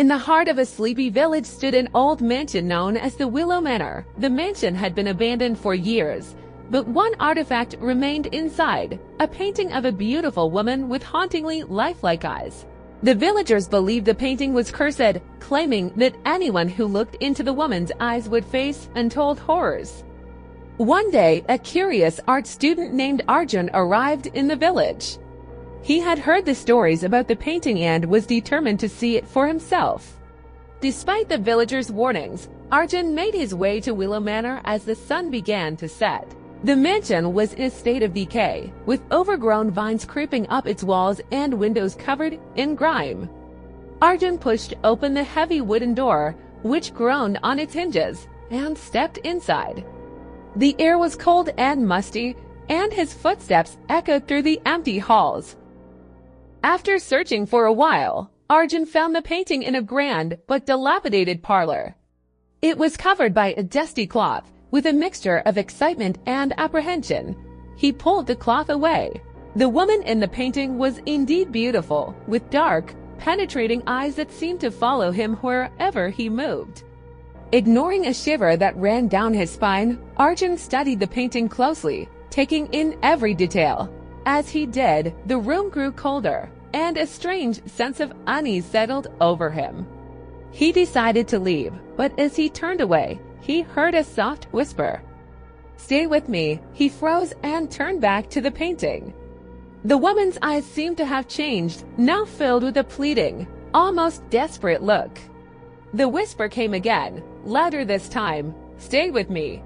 In the heart of a sleepy village stood an old mansion known as the Willow Manor. The mansion had been abandoned for years, but one artifact remained inside, a painting of a beautiful woman with hauntingly lifelike eyes. The villagers believed the painting was cursed, claiming that anyone who looked into the woman's eyes would face untold horrors. One day, a curious art student named Arjun arrived in the village. He had heard the stories about the painting and was determined to see it for himself. Despite the villagers' warnings, Arjun made his way to Willow Manor as the sun began to set. The mansion was in a state of decay, with overgrown vines creeping up its walls and windows covered in grime. Arjun pushed open the heavy wooden door, which groaned on its hinges, and stepped inside. The air was cold and musty, and his footsteps echoed through the empty halls. After searching for a while, Arjun found the painting in a grand but dilapidated parlor. It was covered by a dusty cloth, with a mixture of excitement and apprehension. He pulled the cloth away. The woman in the painting was indeed beautiful, with dark, penetrating eyes that seemed to follow him wherever he moved. Ignoring a shiver that ran down his spine, Arjun studied the painting closely, taking in every detail. As he did, the room grew colder, and a strange sense of unease settled over him. He decided to leave, but as he turned away, he heard a soft whisper. "Stay with me." He froze and turned back to the painting. The woman's eyes seemed to have changed, now filled with a pleading, almost desperate look. The whisper came again, louder this time. "Stay with me."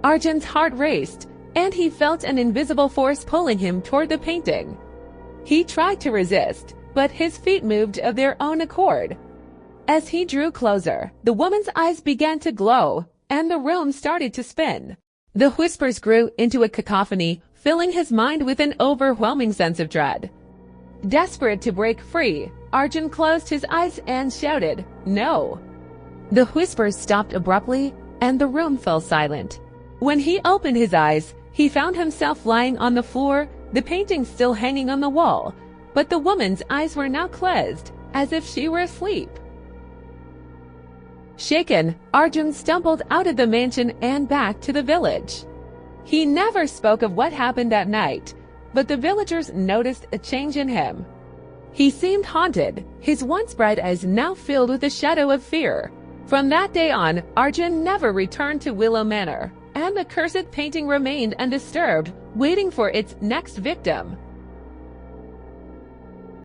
Arjun's heart raced, and he felt an invisible force pulling him toward the painting. He tried to resist, but his feet moved of their own accord. As he drew closer, the woman's eyes began to glow, and the room started to spin. The whispers grew into a cacophony, filling his mind with an overwhelming sense of dread. Desperate to break free, Arjun closed his eyes and shouted, "No!" The whispers stopped abruptly, and the room fell silent. When he opened his eyes, he found himself lying on the floor, the painting still hanging on the wall, but the woman's eyes were now closed, as if she were asleep. Shaken, Arjun stumbled out of the mansion and back to the village. He never spoke of what happened that night, but the villagers noticed a change in him. He seemed haunted, his once bright eyes now filled with a shadow of fear. From that day on, Arjun never returned to Willow Manor, and the cursed painting remained undisturbed, waiting for its next victim.